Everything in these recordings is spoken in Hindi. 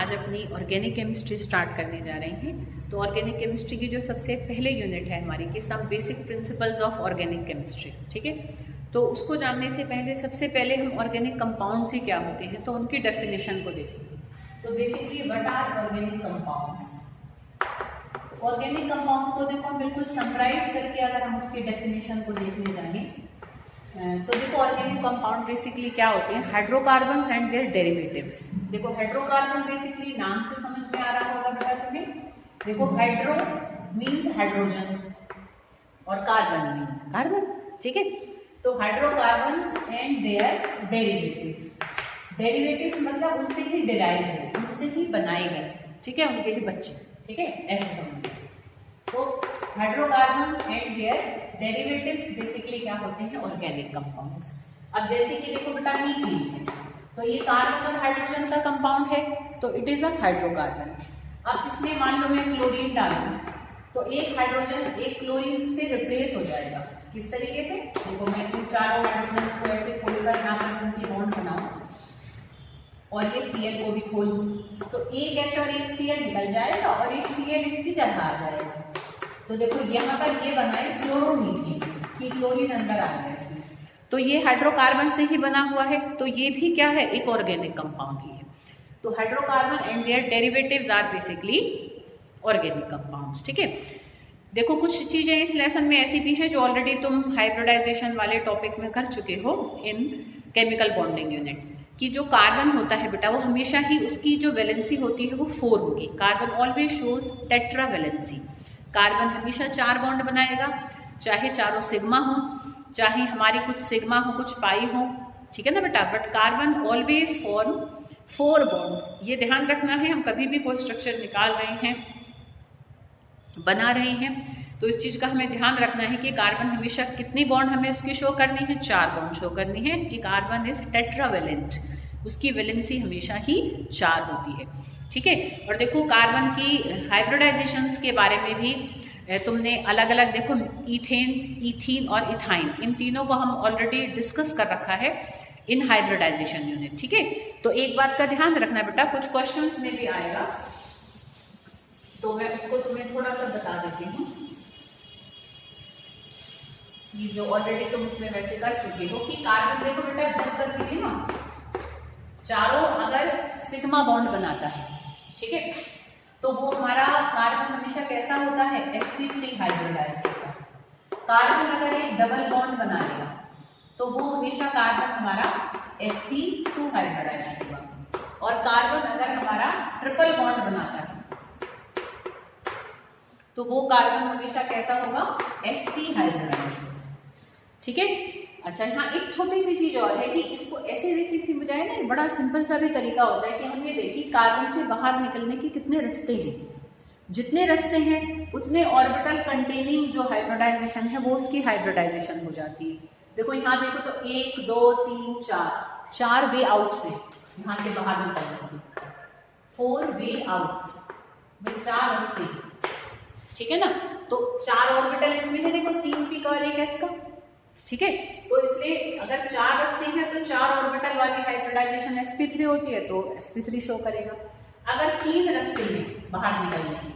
आज अपनी ऑर्गेनिक केमिस्ट्री स्टार्ट करने जा रहे हैं। तो ऑर्गेनिक केमिस्ट्री की जो सबसे पहले यूनिट है हमारी कि some basic principles of organic chemistry, ठीक है। तो उसको जानने से पहले सबसे पहले हम ऑर्गेनिक कंपाउंड्स ही क्या होते हैं तो उनकी डेफिनेशन को देखेंगे। तो basically what are organic compounds. Organic compound को देखो बिल्कुल समराइज करके अगर हम उसकी डेफिनेशन को देखने जाएंगे तो देखो ऑर्गेनिक कंपाउंड बेसिकली क्या होते हैं, हाइड्रोकार्बन्स एंड देयर डेरिवेटिव्स। देखो हाइड्रोकार्बन बेसिकली नाम से समझ में आ रहा होगा बेटा तुम्हें। देखो हाइड्रो मीन्स हाइड्रोजन और कार्बन मीन्स कार्बन, ठीक है। तो hydrocarbons and their derivatives. Derivatives मतलब उनसे ही डिराइव है, उनसे ही बनाए गए, ठीक है, उनके ही बच्चे, ठीक है, ऐसे समझिए। तो hydrocarbons and their derivatives basically क्या होते हैं, ऑर्गेनिक कंपाउंड्स। अब जैसे कि देखो बेटा मीथेन है, तो ये कार्बन और हाइड्रोजन का कंपाउंड है, तो इट इज अ हाइड्रोकार्बन। अब इसमें मान लो मैं क्लोरीन डालूं तो एक हाइड्रोजन एक क्लोरीन से रिप्लेस हो जाएगा। किस तरीके से, देखो मैं इन चारों हाइड्रोजन को ऐसे खोलकर यहाँ पर उनकी बॉन्ड बनाऊं और ये Cl को भी खोल दूं तो एक H और एक Cl निकल जाएगा और एक Cl इसकी जगह आ जाएगा। तो देखो यहाँ पर ये बना है क्लोरोमीथेन कि क्लोरीन अंदर आ गया इसमें, तो ये हाइड्रोकार्बन से ही बना हुआ है, तो ये भी क्या है, एक ऑर्गेनिक कंपाउंड ही है। तो hydrocarbon and their derivatives are basically organic compounds, ठीक है। देखो कुछ चीजें इस लेसन में ऐसी भी हैं जो ऑलरेडी तुम हाइब्रिडाइजेशन वाले टॉपिक में कर चुके हो इन केमिकल बॉन्डिंग यूनिट, कि जो कार्बन होता है बेटा वो हमेशा ही उसकी जो वैलेंसी होती है वो 4 होगी। Carbon always shows tetra valency. Carbon हमेशा 4 बॉन्ड बनाएगा, चाहे चारों सिग्मा हो, चाहे हमारी कुछ सिग्मा हो कुछ पाई हो, ठीक है ना बेटा। But carbon always form 4 bonds. ये ध्यान रखना है, हम कभी भी कोई स्ट्रक्चर निकाल रहे हैं, बना रहे हैं, तो इस चीज का हमें ध्यान रखना है कि कार्बन हमेशा कितनी बॉन्ड हमें उसकी शो करनी है, 4 बॉन्ड शो करनी है, कि कार्बन इज टेट्रावेलेंट, उसकी वैलेंसी हमेशा ही 4 होती है, ठीक है। और देखो कार्बन की हाइब्रिडाइजेशंस के बारे में भी तुमने अलग अलग देखो ईथेन, ईथीन और इथाइन, इन तीनों को हम ऑलरेडी डिस्कस कर रखा है इन हाइब्रिडाइजेशन यूनिट, ठीक है। तो एक बात का ध्यान रखना बेटा, कुछ क्वेश्चंस में भी आएगा तो मैं उसको तुम्हें थोड़ा सा बता देती हूँ, ये जो ऑलरेडी तुम उसमें वैसे कर चुके हो कि कार्बन देखो बेटा जब कभी भी ना चारों अगर सिग्मा बॉन्ड बनाता है, ठीक है, तो वो हमारा कार्बन हमेशा कैसा होता है, sp3 हाइब्रिडाइज होता है। कार्बन अगर एक डबल बॉन्ड बना लेगा तो वो हमेशा कार्बन हमारा sp2 हाइब्रिडाइज होगा, और कार्बन अगर हमारा ट्रिपल बॉन्ड बनाता है तो वो कार्बन हमेशा कैसा होगा, sp हाइब्रिडाइज, ठीक है। अच्छा यहाँ एक छोटी सी चीज और है कि इसको ऐसे देखने की बजाय ना बड़ा सिंपल सा भी तरीका होता है कि हम ये देखिए कार्बन से बाहर निकलने के कितने रास्ते हैं। जितने रास्ते हैं उतने ऑर्बिटल कंटेनिंग जो हाइब्रिडाइजेशन है वो उसकी हाइब्रिडाइजेशन हो जाती है। देखो यहाँ देखो तो 1 2 3 4 वे आउट्स हैं यहाँ से बाहर निकलने के, 4 वे आउट्स में 4 रास्ते, ठीक है ना। तो 4 ऑर्बिटल इसमें है, देखो 3 p का और 1 s का, ठीक है। तो इसलिए अगर 4 रास्ते हैं तो 4 ऑर्बिटल वाली हाइब्रिडाइजेशन sp3 होती है तो sp3 शो करेगा। अगर 3 रास्ते हैं बाहर निकलने के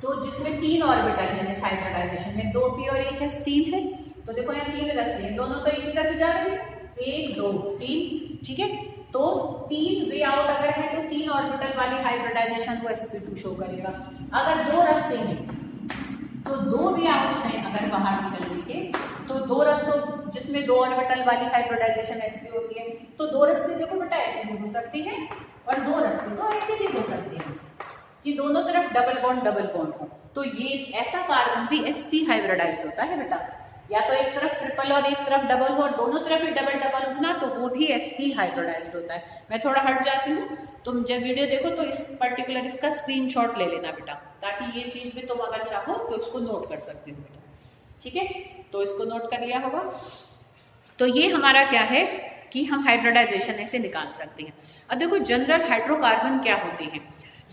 तो जिसमें 3 ऑर्बिटल है जैसे हाइब्रिडाइजेशन में 2p और 1 s 3 है, तो देखो यहाँ 3 रास्ते हैं, दोनों तो एक ही तरफ जा रहे हैं, 1 2 3, ठीक है। तो 3 वे आउट अगर है तो 3 ऑर्बिटल वाली हाइब्रिडाइजेशन को sp2 शो करेगा। अगर 2 रास्ते हैं तो 2 वे आउट्स हैं अगर बाहर निकलने के, तो 2 रास्तों जिसमें 2 ऑर्बिटल वाली हाइब्रिडाइजेशन sp होती है, तो 2 रास्ते देखो बेटा ऐसे भी हो सकती है और 2 रास्ते तो ऐसे भी हो सकते हैं कि दोनों तरफ डबल बॉन्ड हो। तो ये ऐसा कार्बन भी sp हाइब्रिडाइज्ड होता है बेटा, या तो एक तरफ ट्रिपल और एक तरफ डबल हो और दोनों तरफ ही डबल हो ना, तो वो भी sp हाइब्रिडाइज्ड होता है। मैं थोड़ा हट जाती हूँ, तुम जब वीडियो देखो तो इस पर्टिकुलर इसका स्क्रीनशॉट ले लेना बेटा, ताकि ये चीज भी तुम अगर चाहो तो इसको नोट कर सकते हो बेटा, ठीक है। तो इसको नोट कर लिया होगा। तो ये हमारा क्या है कि हम हाइब्रिडाइजेशन ऐसे निकाल सकते हैं। अब देखो जनरल हाइड्रोकार्बन क्या होते हैं,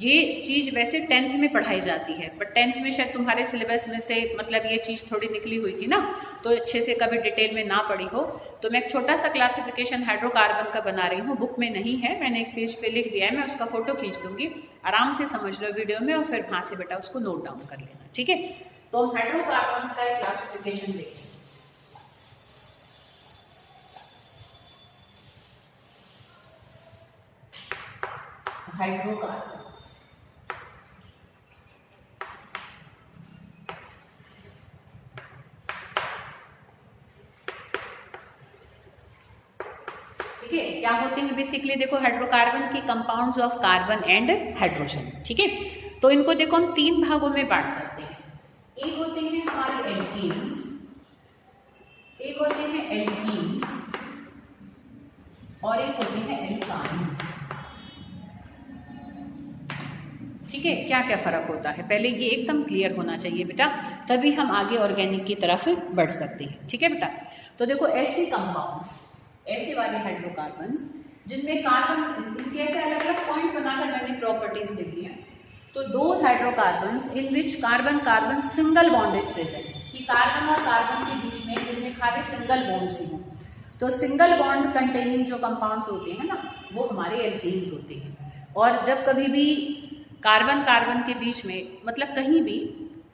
ये चीज़ वैसे 10th में पढ़ाई जाती है, बट 10th में शायद तुम्हारे सिलेबस में से मतलब ये चीज़ थोड़ी निकली हुई थी ना, तो अच्छे से कभी डिटेल में ना पढ़ी हो। तो मैं एक छोटा सा क्लासिफिकेशन हाइड्रोकार्बन का बना रही हूँ, बुक में नहीं है, मैंने एक पेज पे लिख दिया है, मैं उसका फोटो खींच दूंगी, आराम से समझ लो वीडियो में और फिर वहाँ से बेटा उसको नोट डाउन कर लेना, ठीक है। तो हम हाइड्रोकार्बन का एक क्लासिफिकेशन देखते हैं। हाइड्रोकार्बन ठीक है, क्या होते हैं बेसिकली देखो, हाइड्रोकार्बन की compounds of carbon and hydrogen, ठीक है। तो इनको देखो हम 3 भागों में बांट सकते हैं। एक होते हैं हमारे एल्कीन्स, एक होते हैं एल्कीन्स और एक होते हैं एल्काइन्स, ठीक है। क्या क्या फर्क होता है पहले ये एकदम क्लियर होना चाहिए बेटा, तभी हम आगे ऑर्गेनिक की तरफ बढ़ सकते हैं, ठीक है बेटा। तो देखो ऐसे कंपाउंड्स, ऐसे वाले हाइड्रोकार्बन्स जिनमें कार्बन, इनके ऐसे अलग अलग पॉइंट बनाकर मैंने प्रॉपर्टीज लिख दी हैं। तो those hydrocarbons in which carbon carbon single bond is present, कि कार्बन और कार्बन के बीच में जिनमें खाली सिंगल बॉन्ड्स ही हों, तो सिंगल बॉन्ड कंटेनिंग जो कंपाउंड्स होते हैं ना, वो हमारे एल्कीन्स होते हैं। और जब कभी भी कार्बन कार्बन के बीच में, मतलब कहीं भी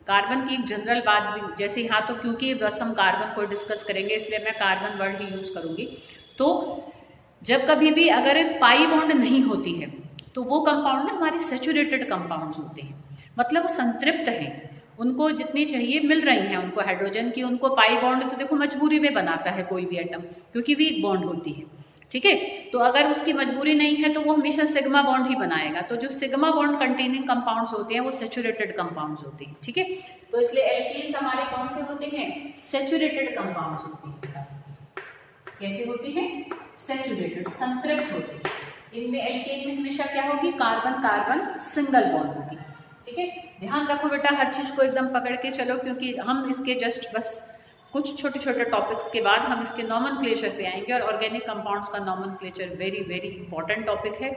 कार्बन की एक जनरल बात भी, जैसे यहाँ तो क्योंकि बस हम कार्बन को डिस्कस करेंगे इसलिए मैं कार्बन वर्ड ही यूज करूंगी। तो जब कभी भी अगर पाई बॉन्ड नहीं होती है तो वो कंपाउंड ना हमारे सैचुरेटेड कंपाउंड्स होते हैं, मतलब वो संतृप्त हैं, उनको जितनी चाहिए मिल रही हैं उनको हाइड्रोजन की। उनको पाई बॉन्ड तो देखो मजबूरी में बनाता है कोई भी एटम, क्योंकि वीक बॉन्ड होती है, ठीक है। तो अगर उसकी मजबूरी नहीं है तो वो हमेशा सिग्मा बॉन्ड ही बनाएगा। तो जो सिग्मा बॉन्ड कंटेनिंग कंपाउंड्स होते हैं वो सैचुरेटेड कंपाउंड्स होते हैं, ठीक है। तो इसलिए एल्कीन्स हमारे कौन से होते हैं, सैचुरेटेड कंपाउंड्स होते हैं। कैसे होते हैं, सैचुरेटेड, संतृप्त होते हैं। इनमें एल्केन में हमेशा क्या होगी, कार्बन कार्बन सिंगल बॉन्ड होगी, ठीक है। ध्यान रखो बेटा, हर चीज को एकदम पकड़ के चलो, क्योंकि हम इसके जस्ट बस कुछ छोटे छोटे टॉपिक्स के बाद हम इसके नॉमेनक्लेचर पे आएंगे। और ऑर्गेनिक कंपाउंड्स का nomenclature very very important topic है,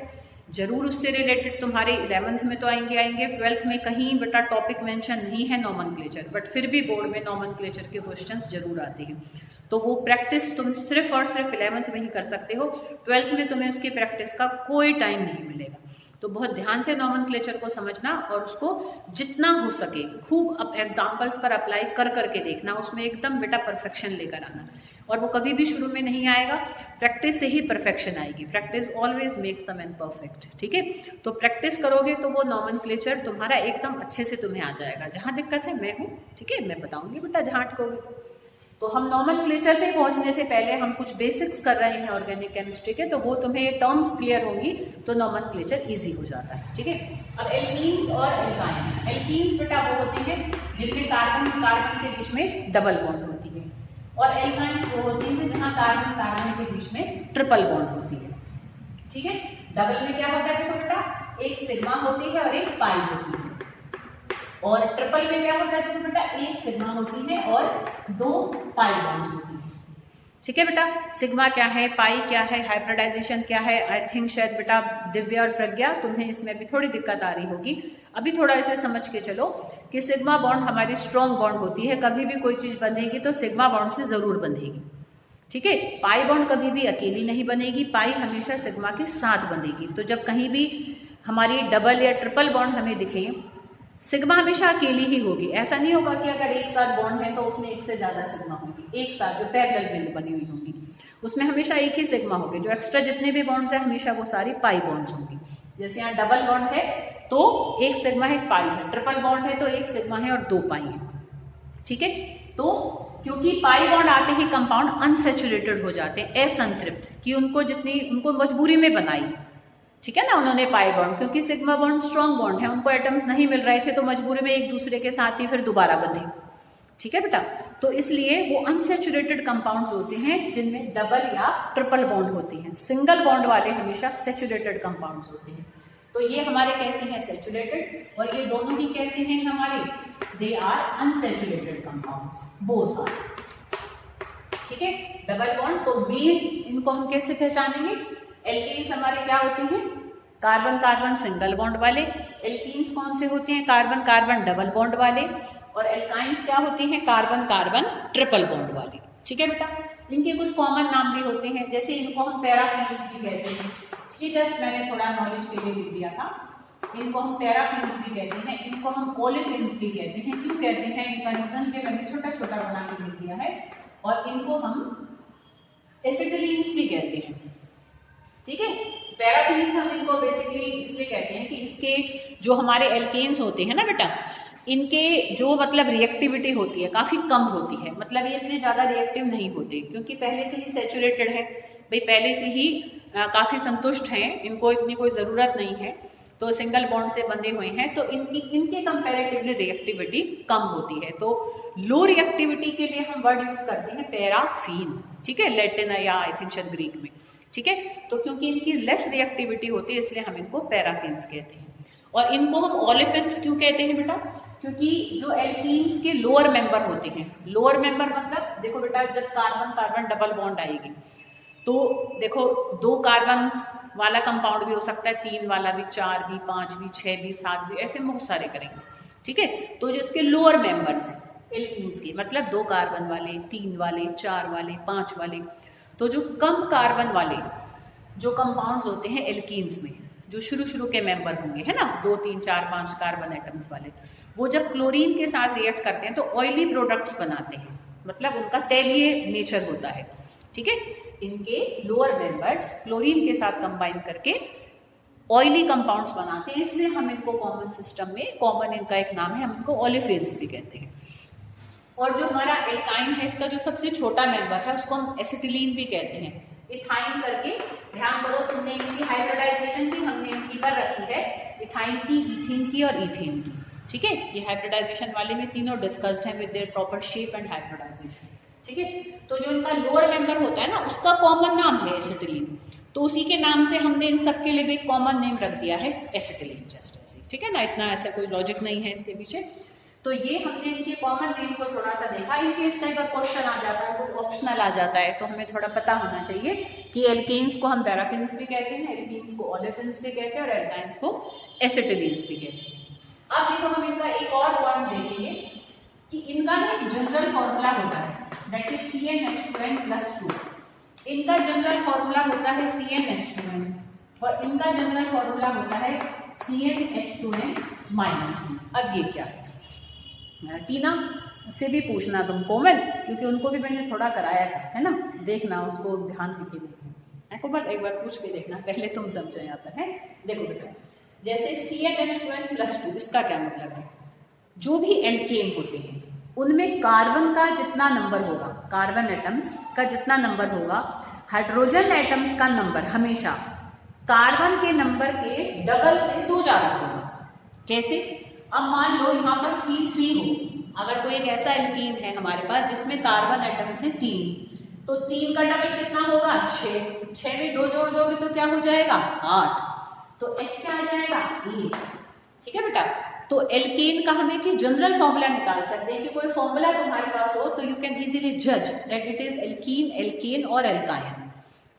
जरूर उससे रिलेटेड तुम्हारे 11th में तो आएंगे 12th में कहीं बेटा टॉपिक मेंशन नहीं है नॉमेनक्लेचर, बट फिर भी बोर्ड में नॉमेनक्लेचर के क्वेश्चंस जरूर आते हैं। तो वो प्रैक्टिस तुम सिर्फ और सिर्फ 11th में ही कर सकते हो, 12th में तुम्हें उसकी प्रैक्टिस का कोई टाइम नहीं मिलेगा। तो बहुत ध्यान से नॉमेनक्लेचर को समझना और उसको जितना हो सके खूब एग्जाम्पल्स पर अप्लाई कर करके देखना, उसमें एकदम बेटा परफेक्शन लेकर आना। और वो कभी भी शुरू में नहीं आएगा, प्रैक्टिस से ही परफेक्शन आएगी। Practice always makes the man perfect, ठीक है। तो प्रैक्टिस करोगे तो वो नॉमेनक्लेचर तुम्हारा एकदम अच्छे से तुम्हें आ जाएगा। जहाँ दिक्कत है मैं हूँ, ठीक है, मैं बताऊंगी बेटा जहाँ अटकोगे। तो हम नॉमेनक्लेचर पे पहुंचने से पहले हम कुछ बेसिक्स कर रहे हैं ऑर्गेनिक केमिस्ट्री के, तो वो तुम्हें टर्म्स क्लियर होंगी तो नॉमेनक्लेचर इजी हो जाता है, ठीक है। अब एल्कीन्स और एल्काइन्स, एल्कीन्स बेटा वो होते हैं जिनमें कार्बन कार्बन के बीच में डबल बॉन्ड होती है, और एल्काइन्स वो होती है जहाँ कार्बन कार्बन के बीच में ट्रिपल बॉन्ड होती है, ठीक है। डबल में क्या होता है देखो बेटा, एक सिग्मा होती है और एक पाई होती है, और ट्रिपल में क्या होता है देखो बेटा, एक सिग्मा होती है और 2 पाई बॉन्ड्स होती है, ठीक है बेटा। सिग्मा क्या है, पाई क्या है, हाइब्रिडाइजेशन क्या है, आई थिंक शायद बेटा दिव्या और प्रज्ञा तुम्हें इसमें भी थोड़ी दिक्कत आ रही होगी। अभी थोड़ा इसे समझ के चलो कि सिग्मा बॉन्ड हमारी स्ट्रॉन्ग बॉन्ड होती है, कभी भी कोई चीज बंधेगी तो सिग्मा बॉन्ड से जरूर बंधेगी, ठीक है। पाई बॉन्ड कभी भी अकेली नहीं बनेगी, पाई हमेशा सिग्मा के साथ बंधेगी। तो जब कहीं भी हमारी डबल या ट्रिपल बॉन्ड हमें दिखे, सिग्मा हमेशा अकेली ही होगी। ऐसा नहीं होगा कि अगर एक साथ बॉन्ड है तो उसमें एक से ज्यादा सिग्मा होगी, एक साथ जो पैरेलल में बनी हुई होंगी उसमें हमेशा एक ही सिग्मा होगी। जो एक्स्ट्रा जितने भी बॉन्ड्स हैं हमेशा वो सारी पाई बॉन्ड्स होंगी। जैसे यहाँ डबल बॉन्ड है तो एक सिग्मा है, पाई है, ट्रिपल बॉन्ड है तो एक सिग्मा है और 2 पाई है, ठीक है। तो क्योंकि पाई बॉन्ड आते ही कंपाउंड अनसैचुरेटेड हो जाते हैं, असंतृप्त, कि उनको मजबूरी में बनाई, ठीक है ना, उन्होंने पाई बॉन्ड, क्योंकि सिग्मा बॉन्ड स्ट्रॉन्ग बॉन्ड है, उनको एटम्स नहीं मिल रहे थे तो मजबूरी में एक दूसरे के साथ ही फिर दोबारा बंधे, ठीक है बेटा। तो इसलिए वो अनसैचुरेटेड कंपाउंड्स होते हैं जिनमें डबल या ट्रिपल बॉन्ड होती है। सिंगल बॉन्ड वाले हमेशा सैचुरेटेड कंपाउंड्स होते हैं। तो ये हमारे कैसे हैं, सैचुरेटेड, और ये दोनों ही कैसे हैं हमारे, they are unsaturated compounds, both are, ठीक है। डबल बॉन्ड तो मेन इनको हम कैसे पहचानेंगे, एल्केन्स हमारे क्या होते हैं, कार्बन कार्बन सिंगल बॉन्ड वाले। एल्कीन्स कौन से होते हैं? कार्बन कार्बन डबल बॉन्ड वाले। और एल्काइंस क्या होते हैं? कार्बन कार्बन ट्रिपल बॉन्ड वाले। ठीक है बेटा, इनके कुछ कॉमन नाम भी होते हैं, जैसे इनको हम पैराफिन्स भी कहते हैं। ये जस्ट मैंने थोड़ा नॉलेज के लिए लिख दिया था। इनको हम पैराफिन्स भी कहते हैं, इनको हम ओलेफिन्स भी कहते हैं। क्यों कहते हैं? इनका रीजन के मैंने छोटा छोटा बना के लिख दिया है। और इनको हम एसिटिलीन्स भी कहते हैं। ठीक है, पैराफिन्स हम इनको बेसिकली इसलिए कहते हैं कि इसके जो हमारे एल्केन्स होते हैं ना बेटा, इनके जो मतलब रिएक्टिविटी होती है काफ़ी कम होती है। मतलब ये इतने ज़्यादा रिएक्टिव नहीं होते, क्योंकि पहले से ही सैचुरेटेड है भाई, पहले से ही काफ़ी संतुष्ट हैं, इनको इतनी कोई ज़रूरत नहीं है, तो सिंगल बॉन्ड से बंधे हुए हैं, तो इनके कंपैरेटिवली रिएक्टिविटी कम होती है। तो लो रिएक्टिविटी के लिए हम वर्ड यूज़ करते हैं पैराफिन। ठीक है, लैटिन या आई थिंक शायद ग्रीक में। ठीक है, तो क्योंकि इनकी लेस रिएक्टिविटी होती है इसलिए हम इनको पैराफिन्स कहते हैं। और इनको हम ओलेफिन्स क्यों कहते हैं बेटा? क्योंकि जो एल्कीन्स के लोअर मेंबर होते हैं, लोअर मेंबर मतलब देखो बेटा, जब कार्बन कार्बन डबल बॉन्ड आएगी तो देखो 2 कार्बन वाला कंपाउंड भी हो सकता है, 3 वाला भी, 4 भी, 5 भी, 6 भी, 7 भी, ऐसे बहुत सारे करेंगे। ठीक है, तो जिसके लोअर मेंबर्स हैं एल्कीन्स के, मतलब 2 कार्बन वाले, 3 वाले, 4 वाले, 5 वाले, तो जो कम कार्बन वाले जो कंपाउंड्स होते हैं एल्कीन्स में, जो शुरू के मेंबर होंगे, है ना, 2, 3, 4, 5 कार्बन एटम्स वाले, वो जब क्लोरीन के साथ रिएक्ट करते हैं तो ऑयली प्रोडक्ट्स बनाते हैं, मतलब उनका तैलीय नेचर होता है। ठीक है, इनके लोअर मेंबर्स क्लोरीन के साथ कंबाइन करके ऑयली कंपाउंड्स बनाते हैं, इसलिए हम इनको कॉमन सिस्टम में, कॉमन इनका एक नाम है, हम इनको ओलेफिन्स भी कहते हैं। और जो हमारा एल्काइन है, इसका जो सबसे छोटा मेंबर है उसको हम एसिटिलीन भी कहते हैं। इथाइन करके, ध्यान करो तुमने इनकी हाइब्रिडाइजेशन भी हमने इनकी पर रखी है, इथाइन की, इथीन की और इथेन की। ठीक है, ये हाइब्रिडाइजेशन वाले में तीनों डिस्कस्ड हैं with their proper shape and hybridization. ठीक है, तो जो इनका लोअर मेंबर होता है ना, उसका कॉमन नाम है एसिटिलीन, तो उसी के नाम से हमने इन सब के लिए भी एक कॉमन नेम रख दिया है एसिटिलीन, जस्ट ऐसे। ठीक है ना, इतना ऐसा कोई लॉजिक नहीं है इसके पीछे। तो ये हमने इनके कॉमन नेम को थोड़ा सा देखा। इनकेस कई बार क्वेश्चन आ जाता है, कोई ऑप्शनल आ जाता है, तो हमें थोड़ा पता होना चाहिए कि एल्केन्स को हम पैराफिन्स भी कहते हैं, एल्कीन्स को ओलेफिन्स भी कहते हैं और एल्काइंस को एसिटिलीन्स भी कहते हैं। अब देखो हम इनका एक और पॉइंट देखेंगे कि इनका ना एक जनरल फॉर्मूला होता है, दैट इज CnH2n+2। इनका जनरल फॉर्मूला होता है CnH2n और इनका जनरल फॉर्मूला होता है CnH2n-2। अब ये क्या है? टीना से भी पूछना तुम, कोमल, क्योंकि उनको भी मैंने थोड़ा कराया था, है ना, देखना उसको ध्यान रखे देखना, कोमल एक बार पूछ के देखना, पहले तुम समझ आता है। देखो बेटा, जैसे CnH2n+2, इसका क्या मतलब है? जो भी एल्केन होते हैं उनमें कार्बन का जितना नंबर होगा, कार्बन एटम्स का जितना नंबर होगा, हाइड्रोजन एटम्स का नंबर हमेशा कार्बन के नंबर के डबल से 2 ज्यादा होगा। कैसे? अब मान लो यहाँ पर C3 हो, अगर कोई एक ऐसा एल्कीन है हमारे पास जिसमें कार्बन एटम्स हैं 3, तो 3 का डबल कितना होगा? 6। 6 में 2 जोड़ दोगे तो क्या हो जाएगा? 8। तो H क्या आ जाएगा? 8। ठीक है बेटा, तो एल्केन का हम एक जनरल फॉर्मूला निकाल सकते हैं कि कोई फॉर्मूला तुम्हारे पास हो तो यू कैन इजीली जज that it is alkene, alkane और एल्काइन।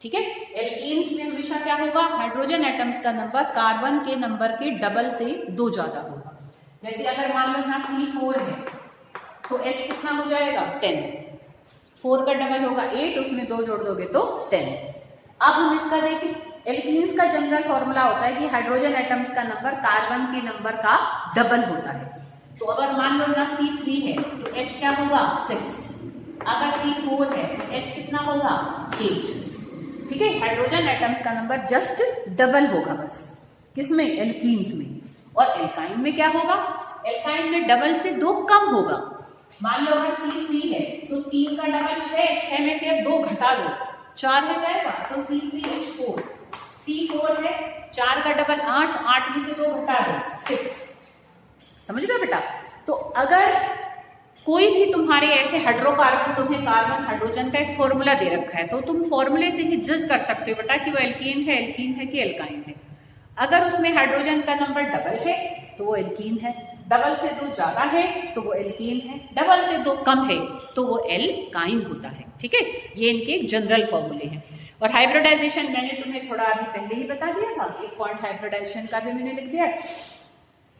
ठीक है, एल्कीन्स में हमेशा क्या होगा? हाइड्रोजन एटम्स का नंबर कार्बन के नंबर के डबल से 2 ज्यादा होगा। जैसे अगर मान लो यहाँ C4 है तो H कितना हो जाएगा? 10। 4 का डबल होगा 8, उसमें 2 जोड़ दोगे तो 10। अब हम इसका देखें, एल्कीन्स का जनरल फॉर्मूला होता है कि हाइड्रोजन एटम्स का नंबर कार्बन के नंबर का डबल होता है। तो अगर मान लो यहाँ C3 है तो H क्या होगा? 6। अगर C4 है तो H कितना होगा? 8। ठीक है, हाइड्रोजन एटम्स का नंबर जस्ट डबल होगा बस, किसमें? एल्कीन्स में। और एल्काइन में क्या होगा? एल्काइन में डबल से 2 कम होगा। मान लो अगर C3 है तो 3 का डबल 6, 6 में से अब 2 घटा दो, 4 हो जाएगा, तो C3H4। C4 है, 4 का डबल 8, 8 में से 2 घटा दो, 6। समझ रहे हो बेटा? तो अगर कोई भी तुम्हारे ऐसे हाइड्रोकार्बन, तुम्हें कार्बन हाइड्रोजन का एक फॉर्मूला दे रखा है, तो तुम फॉर्मूले से ही जज कर सकते हो बेटा कि वो एल्कीन है कि एल्काइन है। अगर उसमें हाइड्रोजन का नंबर डबल है तो वो एल्कीन है, डबल से 2 ज्यादा है तो वो एल्कीन है, डबल से 2 कम है तो वो एल्काइन होता है। ठीक है, ये इनके जनरल फॉर्मूले हैं। और हाइब्रिडाइजेशन मैंने तुम्हें थोड़ा अभी पहले ही बता दिया था, एक पॉइंट हाइब्रिडाइजेशन का भी मैंने लिख दिया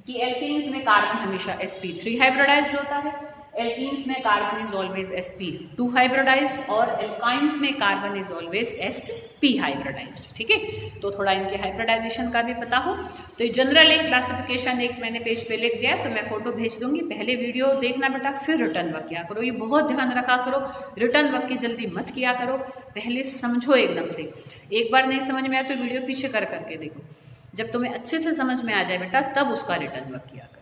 कि एल्केन्स में कार्बन हमेशा sp3 हाइब्रिडाइज्ड होता है, एल्कीन्स में carbon is always sp2 hybridised और एल्काइंस में carbon is always sp hybridised. ठीक है, तो थोड़ा इनके हाइब्रिडाइजेशन का भी पता हो। तो ये जनरल एक क्लासिफिकेशन एक मैंने पेज पे लिख दिया, तो मैं फोटो भेज दूंगी, पहले वीडियो देखना बेटा, फिर रिटर्न वर्क किया करो। ये बहुत ध्यान रखा करो, रिटर्न वर्क की जल्दी मत किया करो, पहले समझो एकदम से। एक बार नहीं समझ में आया तो वीडियो पीछे कर करके देखो, जब तुम्हें अच्छे से समझ में आ जाए बेटा तब उसका रिटर्न वर्क किया करो।